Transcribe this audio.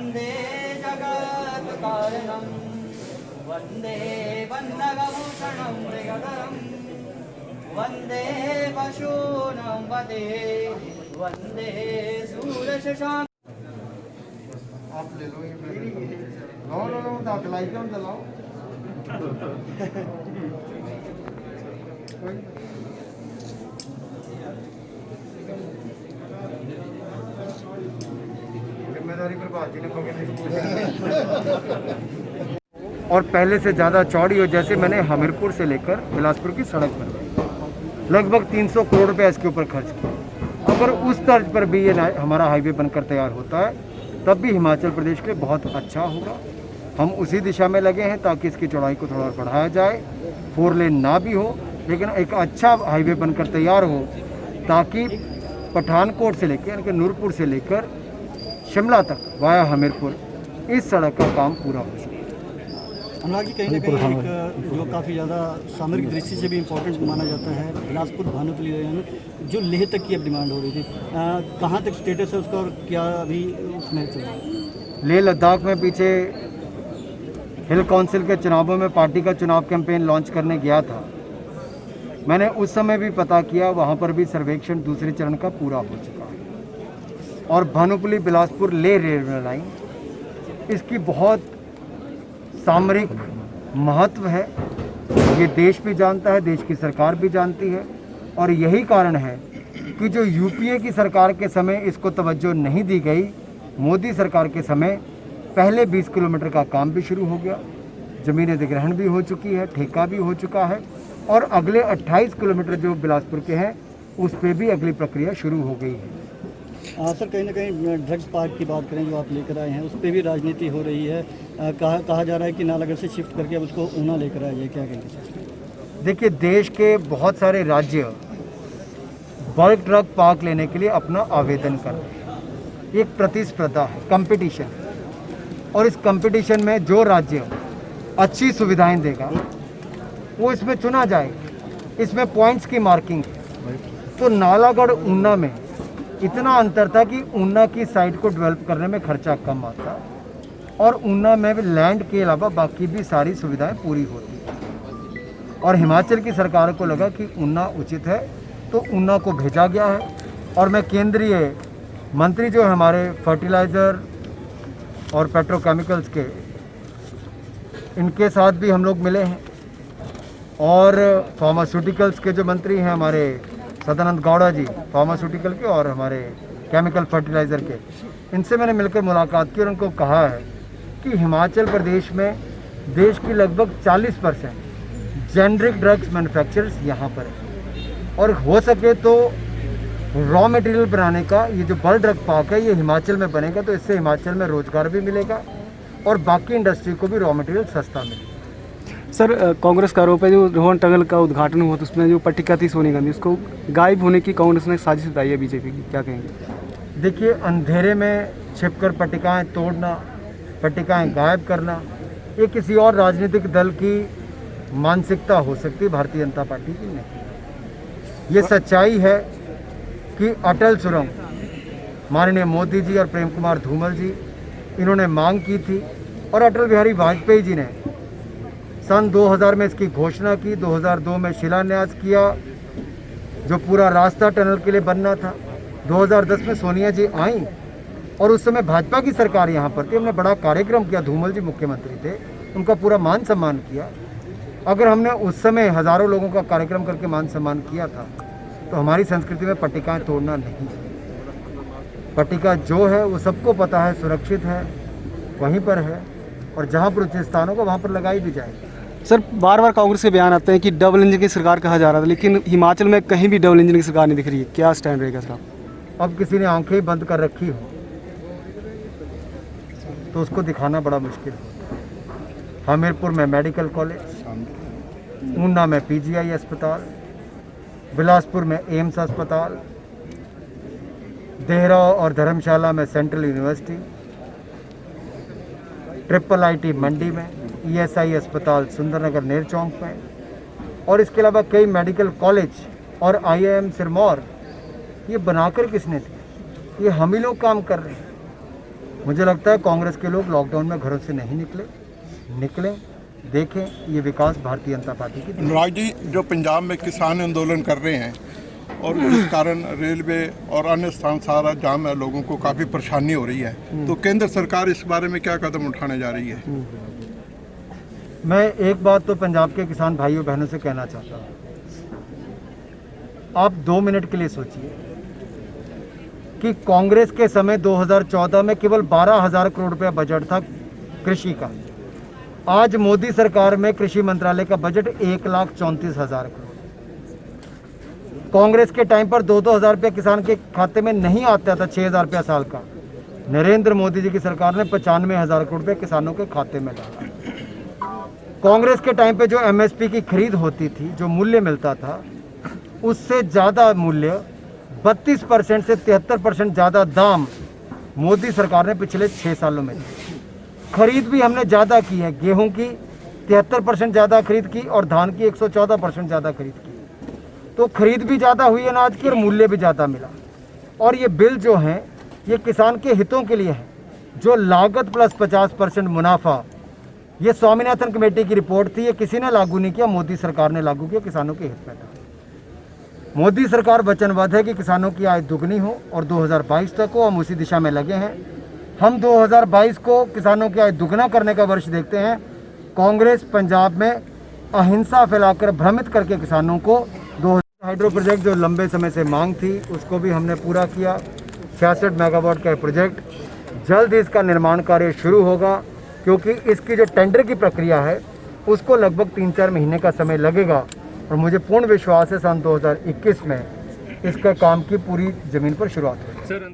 वन्दे जगत्कारणं वन्दे वन्नगभूषणं मृगधरं वन्दे पशूनां पते वन्दे सूर्यशशाङ्क। आप ले लो ये नो आप लाइट कम चलाओ। जिम्मेदारी पर बात ही नहीं। और पहले से ज़्यादा चौड़ी हो, जैसे मैंने हमीरपुर से लेकर बिलासपुर की सड़क बनवाई, लगभग 300 करोड़ रुपए इसके ऊपर खर्च किया। अगर उस तर्ज पर भी ये हमारा हाईवे बनकर तैयार होता है तब भी हिमाचल प्रदेश के लिए बहुत अच्छा होगा। हम उसी दिशा में लगे हैं ताकि इसकी चौड़ाई को थोड़ा बढ़ाया जाए, 4 लेन ना भी हो लेकिन एक अच्छा हाईवे बनकर तैयार हो, ताकि पठानकोट से लेकर यानी कि नूरपुर से लेकर शिमला तक वाया हमीरपुर इस सड़क का काम पूरा हो सके। अनुराग जी, कहीं ना कहीं एक जो काफ़ी ज़्यादा सामरिक दृष्टि से भी इम्पोर्टेंट माना जाता है बिलासपुर भानुपल्ली रेल, जो लेह तक की अब डिमांड हो रही थी, कहाँ तक स्टेटस है उसका और क्या अभी उसमें चल रहा है? लेह लद्दाख में पीछे हिल काउंसिल के चुनावों में पार्टी का चुनाव कैंपेन लॉन्च करने गया था। मैंने उस समय भी पता किया, वहाँ पर भी सर्वेक्षण दूसरे चरण का पूरा हो चुका है। और भानुपल्ली बिलासपुर लेह रेलवे लाइन, इसकी बहुत सामरिक महत्व है, ये देश भी जानता है, देश की सरकार भी जानती है। और यही कारण है कि जो यूपीए की सरकार के समय इसको तवज्जो नहीं दी गई, मोदी सरकार के समय पहले 20 किलोमीटर का काम भी शुरू हो गया, ज़मीन अधिग्रहण भी हो चुकी है, ठेका भी हो चुका है, और अगले 28 किलोमीटर जो बिलासपुर के हैं उस पर भी अगली प्रक्रिया शुरू हो गई है। सर, कहीं ना कहीं ड्रग्स पार्क की बात करें जो आप लेकर आए हैं, उस पर भी राजनीति हो रही है। कहा जा रहा है कि नालागढ़ से शिफ्ट करके अब उसको ऊना लेकर आइए, क्या कहेंगे? देखिए, देश के बहुत सारे राज्य बल्क ड्रग पार्क लेने के लिए अपना आवेदन कर रहे हैं। एक प्रतिस्पर्धा है, कंपटीशन, और इस कंपटीशन में जो राज्य अच्छी सुविधाएं देगा वो इसमें चुना जाएगा। इसमें पॉइंट्स की मार्किंग है। तो नालागढ़ ऊना में इतना अंतर था कि ऊना की साइट को डेवलप करने में खर्चा कम आता और ऊना में भी लैंड के अलावा बाकी भी सारी सुविधाएं पूरी होती। और हिमाचल की सरकार को लगा कि ऊना उचित है, तो ऊना को भेजा गया है। और मैं केंद्रीय मंत्री जो हमारे फर्टिलाइज़र और पेट्रोकेमिकल्स के, इनके साथ भी हम लोग मिले हैं, और फार्मास्यूटिकल्स के जो मंत्री हैं हमारे सदानंद गौड़ा जी, फार्मास्यूटिकल के और हमारे केमिकल फर्टिलाइज़र के, इनसे मैंने मिलकर मुलाकात की और उनको कहा है कि हिमाचल प्रदेश में देश की लगभग 40% जेनरिक ड्रग्स मैन्युफैक्चरर्स यहाँ पर है, और हो सके तो रॉ मटेरियल बनाने का ये जो बल्क ड्रग पार्क है ये हिमाचल में बनेगा, तो इससे हिमाचल में रोज़गार भी मिलेगा और बाकी इंडस्ट्री को भी रॉ मटेरियल सस्ता मिलेगा। सर, कांग्रेस का आरोप है जो रोहन टनल का उद्घाटन हुआ तो उसमें जो पट्टिका थी सोनिया गांधी, उसको गायब होने की कांग्रेस ने साजिश बताई है बीजेपी की, क्या कहेंगे? देखिए, अंधेरे में छिपकर पट्टिकाएं तोड़ना, पट्टिकाएं गायब करना, ये किसी और राजनीतिक दल की मानसिकता हो सकती है, भारतीय जनता पार्टी की नहीं। ये सच्चाई है कि अटल सुरंग माननीय मोदी जी और प्रेम कुमार धूमल जी, इन्होंने मांग की थी और अटल बिहारी वाजपेयी जी ने सन 2000 में इसकी घोषणा की, 2002 में शिलान्यास किया, जो पूरा रास्ता टनल के लिए बनना था। 2010 में सोनिया जी आई और उस समय भाजपा की सरकार यहाँ पर थी, हमने बड़ा कार्यक्रम किया, धूमल जी मुख्यमंत्री थे, उनका पूरा मान सम्मान किया। अगर हमने उस समय हज़ारों लोगों का कार्यक्रम करके मान सम्मान किया था तो हमारी संस्कृति में पट्टिकाएँ तोड़ना नहीं है। पट्टिका जो है वो सबको पता है, सुरक्षित है, वहीं पर है, और जहाँ पर उचित स्थान होगा वहाँ पर लगाई भी जाएगी। सर, बार बार कांग्रेस के बयान आते हैं कि डबल इंजन की सरकार कहा जा रहा था, लेकिन हिमाचल में कहीं भी डबल इंजन की सरकार नहीं दिख रही है, क्या स्टैंड रहेगा सर? अब किसी ने आंखें बंद कर रखी हो तो उसको दिखाना बड़ा मुश्किल है। हमीरपुर में मेडिकल कॉलेज, ऊना में पीजीआई अस्पताल, बिलासपुर में एम्स अस्पताल, देहरा और धर्मशाला में सेंट्रल यूनिवर्सिटी, ट्रिपल आईटी मंडी में, ईएसआई अस्पताल सुंदरनगर नेर चौक में, और इसके अलावा कई मेडिकल कॉलेज और आईआईएम सिरमौर। ये बनाकर किसने थे? ये हम ही लोग काम कर रहे हैं। मुझे लगता है कांग्रेस के लोग लॉकडाउन में घरों से नहीं निकलें, देखें ये विकास भारतीय जनता पार्टी की। अनुराग जी, जो पंजाब में किसान आंदोलन कर रहे हैं और जिस कारण रेलवे और अन्य स्थान सारा जाम है, लोगों को काफ़ी परेशानी हो रही है, तो केंद्र सरकार इस बारे में क्या कदम उठाने जा रही है? मैं एक बात तो पंजाब के किसान भाइयों बहनों से कहना चाहता हूँ, आप 2 मिनट के लिए सोचिए कि कांग्रेस के समय 2014 में केवल 12,000 करोड़ रुपया बजट था कृषि का। आज मोदी सरकार में कृषि मंत्रालय का बजट 1,34,000 करोड़। कांग्रेस के टाइम पर 2-2 हज़ार रुपया किसान के खाते में नहीं आता था, 6,000 रुपया साल का। नरेंद्र मोदी जी की सरकार ने 95,000 करोड़ रुपये किसानों के खाते में डाला। कांग्रेस के टाइम पे जो एमएसपी की खरीद होती थी, जो मूल्य मिलता था, उससे ज़्यादा मूल्य 32% से 73% ज़्यादा दाम मोदी सरकार ने पिछले 6 सालों में दी। खरीद भी हमने ज़्यादा की है, गेहूं की 73% ज़्यादा खरीद की और धान की 114% ज़्यादा खरीद की। तो खरीद भी ज़्यादा हुई अनाज की और मूल्य भी ज़्यादा मिला। और ये बिल जो हैं ये किसान के हितों के लिए है। जो लागत प्लस 50% मुनाफा, ये स्वामीनाथन कमेटी की रिपोर्ट थी, ये किसी ने लागू नहीं किया, मोदी सरकार ने लागू किया, किसानों के हित में था। मोदी सरकार वचनबद्ध है कि किसानों की आय दुगनी हो और 2022 तक हो, हम उसी दिशा में लगे हैं। हम 2022 को किसानों की आय दुगना करने का वर्ष देखते हैं। कांग्रेस पंजाब में अहिंसा फैलाकर भ्रमित करके किसानों को हाइड्रो प्रोजेक्ट जो लंबे समय से मांग थी उसको भी हमने पूरा किया। 66 मेगावाट का प्रोजेक्ट, जल्द ही इसका निर्माण कार्य शुरू होगा, क्योंकि इसकी जो टेंडर की प्रक्रिया है उसको लगभग 3-4 महीने का समय लगेगा और मुझे पूर्ण विश्वास है सन 2021 में इसका काम की पूरी ज़मीन पर शुरुआत होगी।